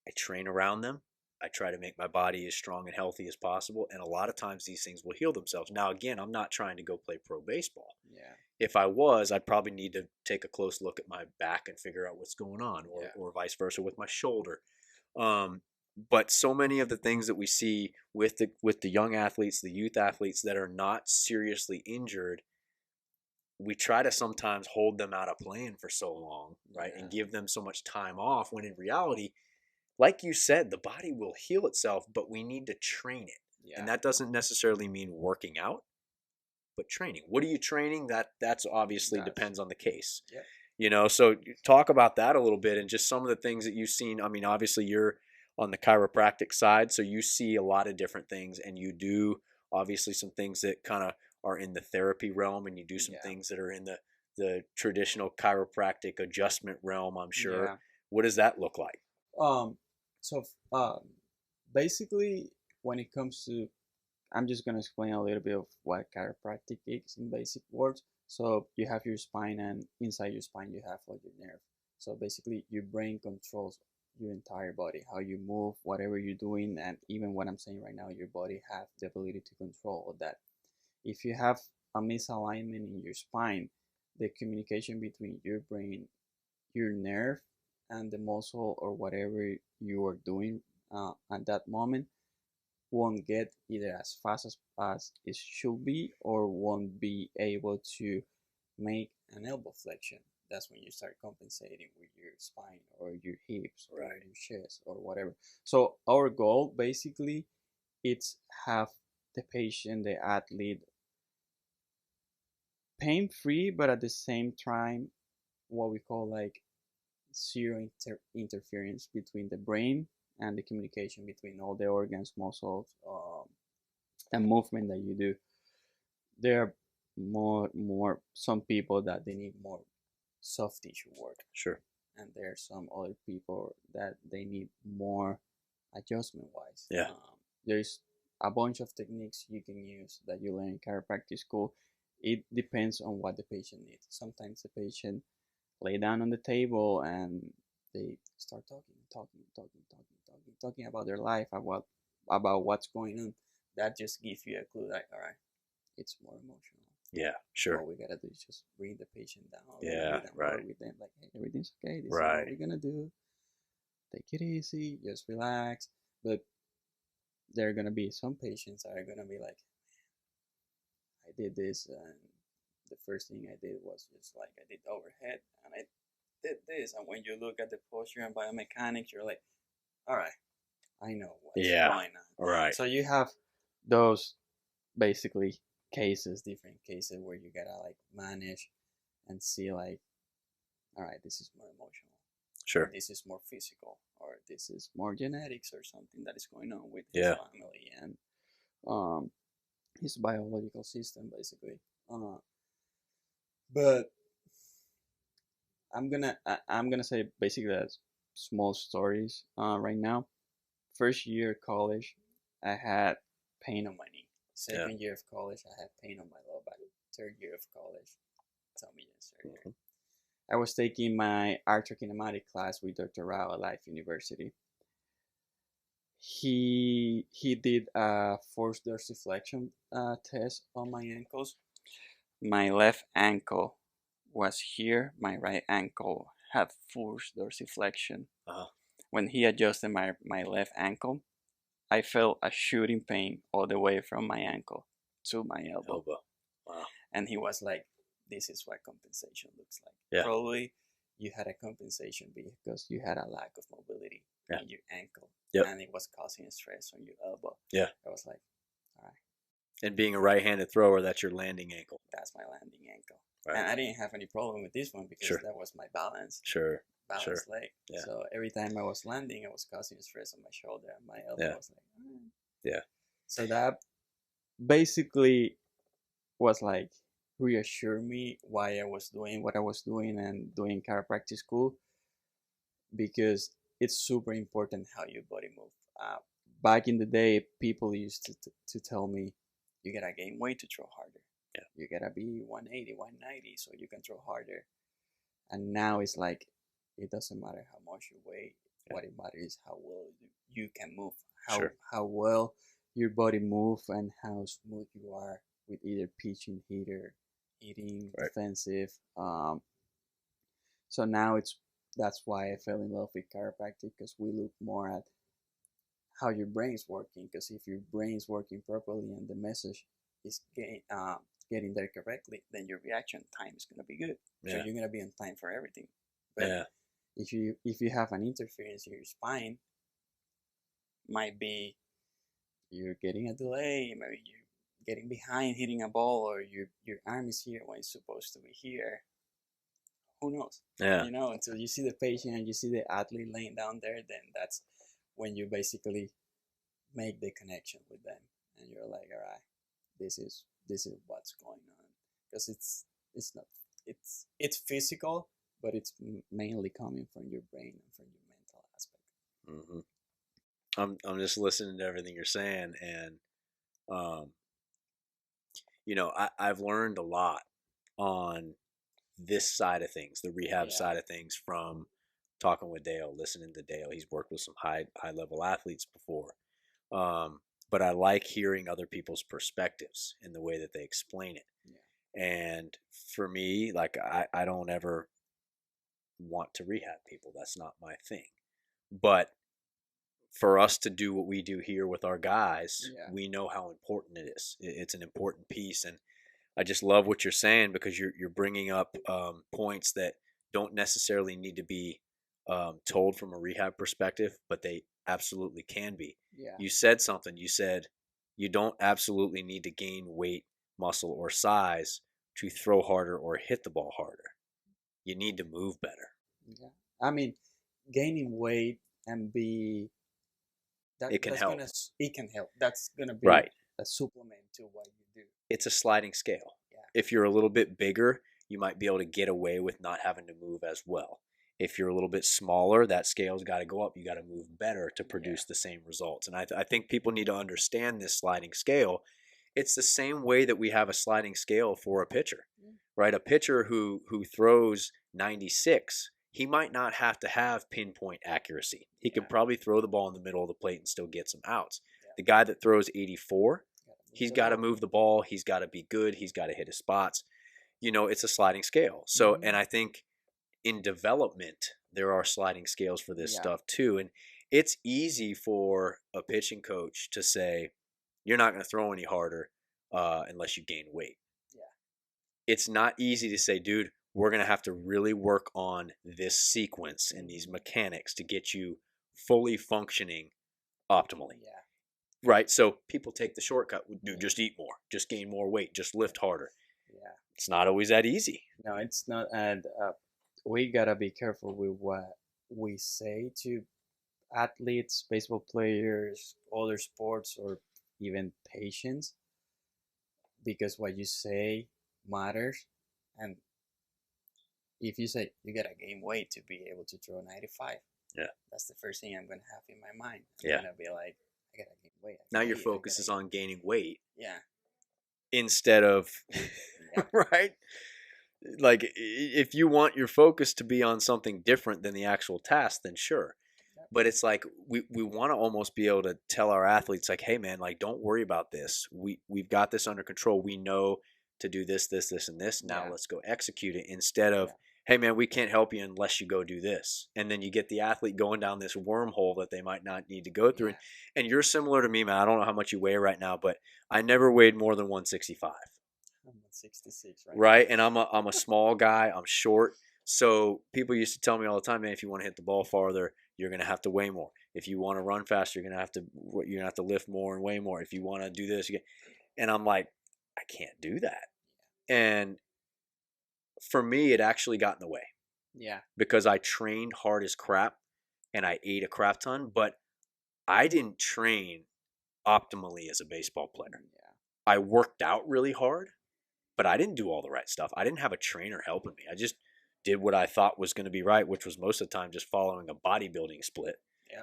I train around them. I try to make my body as strong and healthy as possible. And a lot of times these things will heal themselves. Now, again, I'm not trying to go play pro baseball. Yeah. If I was, I'd probably need to take a close look at my back and figure out what's going on, or vice versa with my shoulder. But so many of the things that we see with the young athletes, the youth athletes that are not seriously injured, we try to sometimes hold them out of playing for so long, right? Yeah. And give them so much time off, when in reality, like you said, the body will heal itself, but we need to train it. Yeah. And that doesn't necessarily mean working out, but training. What are you training? That's obviously depends on the case. Yeah. So talk about that a little bit, and just some of the things that you've seen. I mean, obviously you're on the chiropractic side, so you see a lot of different things, and you do obviously some things that kind of are in the therapy realm, and you do some things that are in the traditional chiropractic adjustment realm, I'm sure. Yeah. What does that look like? So basically, when it comes to, I'm just gonna explain a little bit of what chiropractic is in basic words. So you have your spine, and inside your spine you have like your nerve. So basically, your brain controls your entire body, how you move, whatever you're doing, and even what I'm saying right now, your body have the ability to control all that. If you have a misalignment in your spine, the communication between your brain, your nerve, and the muscle or whatever you are doing at that moment won't get either as fast as it should be, or won't be able to make an elbow flexion. That's when you start compensating with your spine or your hips or your chest or whatever. So our goal basically it's have the patient, the athlete, pain free, but at the same time what we call like zero interference between the brain and the communication between all the organs, muscles, and movement that you do. There are more some people that they need more soft tissue work. Sure. And there are some other people that they need more adjustment wise. Yeah. There's a bunch of techniques you can use that you learn in chiropractic school. It depends on what the patient needs. Sometimes the patient lay down on the table and they start talking about their life, about what's going on. That just gives you a clue, like, all right, it's more emotional. Yeah, sure. All we gotta do is just bring the patient down, Yeah, right. work with them, like, hey, everything's okay. This is Right. what we're gonna do. Take it easy, just relax. But there are gonna be some patients that are gonna be like, I did this, and the first thing I did was just like I did overhead, and I did this. And when you look at the posture and biomechanics, you're like, all right, I know what's going on. Right. So you have those basically cases, different cases where you gotta like manage and see like, all right, this is more emotional. Sure. This is more physical, or this is more genetics or something that is going on with his family and his biological system, basically. But I'm gonna say basically that small stories right now. First year college, I had pain on my knee. Second year of college, I had pain on my low back. Third year of college, tummy surgery. I was taking my arthrokinematic class with Dr. Rao at Life University. He did a forced dorsiflexion test on my ankles. My left ankle was here. My right ankle had forced dorsiflexion. When he adjusted my left ankle, I felt a shooting pain all the way from my ankle to my elbow. Wow. And he was like, this is what compensation looks like. Yeah. Probably you had a compensation because you had a lack of mobility in your ankle. Yep. And it was causing stress on your elbow. Yeah. I was like, all right. And being a right-handed thrower, that's your landing ankle. That's my landing ankle. Right. And I didn't have any problem with this one because that was my balance. Balance leg. Yeah. So every time I was landing, I was causing stress on my shoulder, and my elbow was like, yeah. So that basically was like reassure me why I was doing what I was doing and doing chiropractic school, because it's super important how your body moves. Back in the day, people used to tell me, you gotta gain weight to throw harder. Yeah. You gotta be 180, 190 so you can throw harder. And now it's like, it doesn't matter how much you weigh. What it matters is how well you can move, how well your body move, and how smooth you are with either pitching, hitting, defensive. So now that's why I fell in love with chiropractic, because we look more at how your brain's working. Because if your brain's working properly and the message is getting there correctly, then your reaction time is gonna be good. So you're gonna be on time for everything. But if you have an interference in your spine, might be you're getting a delay, maybe you're getting behind hitting a ball, or your arm is here when it's supposed to be here. Who knows? Yeah. You know, until you see the patient and you see the athlete laying down there, then that's when you basically make the connection with them, and you're like, all right, this is what's going on, because it's physical, but it's mainly coming from your brain and from your mental aspect. I'm just listening to everything you're saying, and I've learned a lot on this side of things, the rehab side of things, from talking with Dale, listening to Dale. He's worked with some high level athletes before, but I like hearing other people's perspectives in the way that they explain it. And for me, like, I don't ever want to rehab people. That's not my thing. But for us to do what we do here with our guys, we know how important it is. It's an important piece, and I just love what you're saying, because you're bringing up points that don't necessarily need to be told from a rehab perspective, but they absolutely can be. You said something. You said you don't absolutely need to gain weight, muscle, or size to throw harder or hit the ball harder. You need to move better. Yeah, I mean, gaining weight and it can help. It can help. That's gonna be a supplement to what you do. It's a sliding scale. If you're a little bit bigger, you might be able to get away with not having to move as well. If you're a little bit smaller, that scale's got to go up. You got to move better to produce the same results. And I think people need to understand this sliding scale. It's the same way that we have a sliding scale for a pitcher. right? A pitcher who throws 96, he might not have to have pinpoint accuracy. He could probably throw the ball in the middle of the plate and still get some outs. The guy that throws 84, he's got to move the ball. He's got to be good. He's got to hit his spots. It's a sliding scale. So, and I think in development, there are sliding scales for this stuff too. And it's easy for a pitching coach to say, you're not going to throw any harder unless you gain weight. It's not easy to say, dude, we're going to have to really work on this sequence and these mechanics to get you fully functioning optimally. Right? So people take the shortcut. Dude, just eat more. Just gain more weight. Just lift harder. It's not always that easy. No, it's not. And we got to be careful with what we say to athletes, baseball players, other sports, or even patients, because what you say matters. And if you say you gotta gain weight to be able to throw 95, that's the first thing I'm gonna have in my mind. I'm gonna be like, I gotta gain weight. Now your focus is on gaining weight. Yeah. Instead of right? Like, if you want your focus to be on something different than the actual task, then sure. But it's like we want to almost be able to tell our athletes, like, hey man, like, don't worry about this. We've got this under control. We know to do this, this, this, and this. Now let's go execute it, instead of, hey man, we can't help you unless you go do this. And then you get the athlete going down this wormhole that they might not need to go through. And you're similar to me, man. I don't know how much you weigh right now, but I never weighed more than 165. I'm 166 right? And I'm a small guy. I'm short. So people used to tell me all the time, man, if you want to hit the ball farther, you're going to have to weigh more. If you want to run faster, you're going to have to lift more and weigh more. If you want to do this, and I'm like, I can't do that. And for me, it actually got in the way. Because I trained hard as crap and I ate a crap ton, but I didn't train optimally as a baseball player. I worked out really hard, but I didn't do all the right stuff. I didn't have a trainer helping me. I just did what I thought was going to be right, which was most of the time just following a bodybuilding split,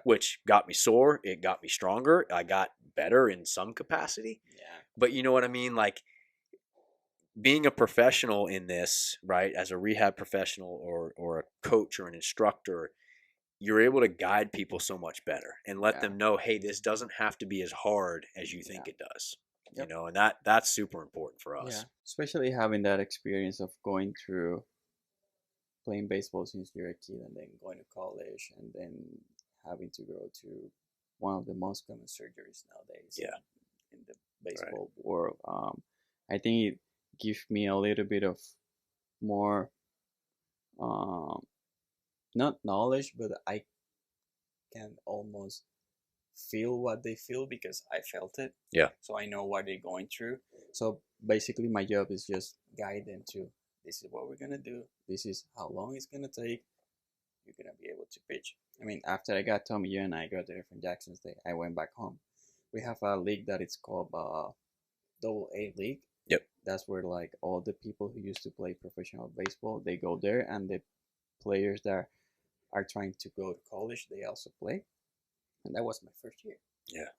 which got me sore. It got me stronger. I got better in some capacity. But you know what I mean? Like, being a professional in this, right, as a rehab professional or a coach or an instructor, you're able to guide people so much better and let them know, hey, this doesn't have to be as hard as you think it does. And that's super important for us. Especially having that experience of going through playing baseball since you're a kid and then going to college and then having to go to one of the most common surgeries nowadays in the baseball world. I think it gives me a little bit of more not knowledge, but I can almost feel what they feel because I felt it. So I know what they're going through. So basically my job is just guide them to, this is what we're going to do. This is how long it's going to take. You're going to be able to pitch. I mean, after I got Tommy, you and I got there from Jackson State, I went back home. We have a league that it's called Double A League. That's where like all the people who used to play professional baseball, they go there, and the players that are trying to go to college, they also play. And that was my first year.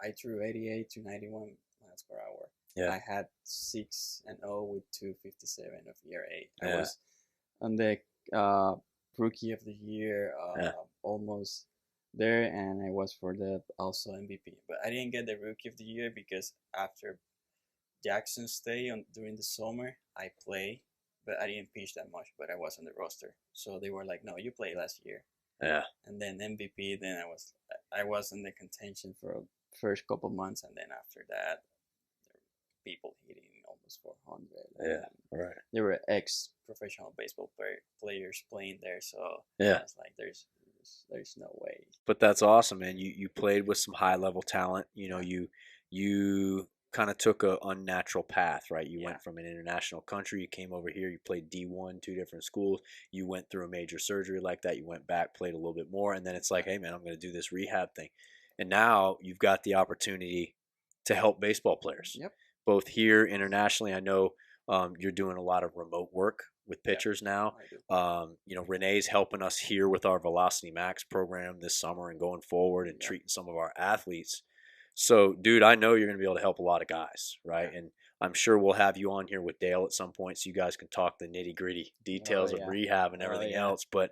I threw 88 to 91 miles per hour. I had 6-0 with 257 of ERA. I was on the rookie of the year, almost there, and I was for the also MVP. But I didn't get the rookie of the year because after Jackson State during the summer, I played, but I didn't pitch that much. But I was on the roster, so they were like, "No, you played last year." And then MVP. Then I was in the contention for the first couple months, and then after that, there were people hitting almost 400. There were ex-professional baseball players playing there, so I was like, there's no way. But that's awesome, man. You played with some high level talent. You kind of took a unnatural path, right? You went from an international country, you came over here, you played D1, 2 different schools, you went through a major surgery like that, you went back, played a little bit more, and then it's like, hey man, I'm going to do this rehab thing. And now you've got the opportunity to help baseball players, both here internationally. I know you're doing a lot of remote work with pitchers now. Rene's helping us here with our Velocity Max program this summer and going forward and treating some of our athletes. So, dude, I know you're going to be able to help a lot of guys, right? And I'm sure we'll have you on here with Dale at some point so you guys can talk the nitty gritty Oh details of yeah. rehab and Oh everything yeah. else. But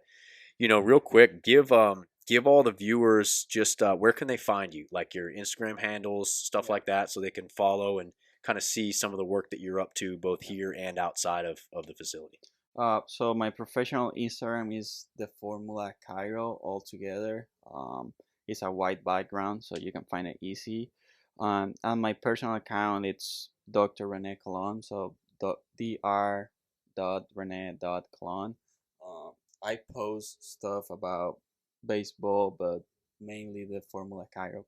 real quick, give all the viewers just where can they find you, like your Instagram handles, stuff Yeah. like that, so they can follow and kind of see some of the work that you're up to both Yeah. here and outside of the facility. So my professional Instagram is the Formula Cairo all together. It's a white background, so you can find it easy. And my personal account it's Dr. René Colón, so dr. René Colón. Um, I post stuff about baseball, but mainly the Formula Cairo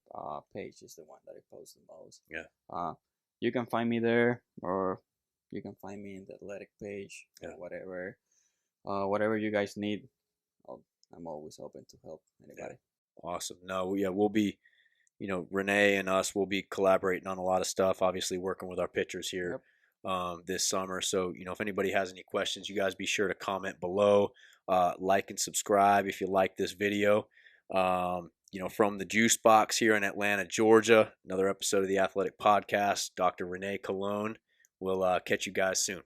page is the one that I post the most. Yeah. Uh, you can find me there, or you can find me in the athletic page or Yeah. whatever. Whatever you guys need, I'll, I'm always open to help anybody. Yeah. Awesome. No, yeah, we'll be, Renee and us will be collaborating on a lot of stuff. Obviously, working with our pitchers here Yep. this summer. So, if anybody has any questions, you guys be sure to comment below. Like and subscribe if you like this video. From the Juice Box here in Atlanta, Georgia, another episode of the Athletic Podcast. Dr. René Colón. We'll catch you guys soon.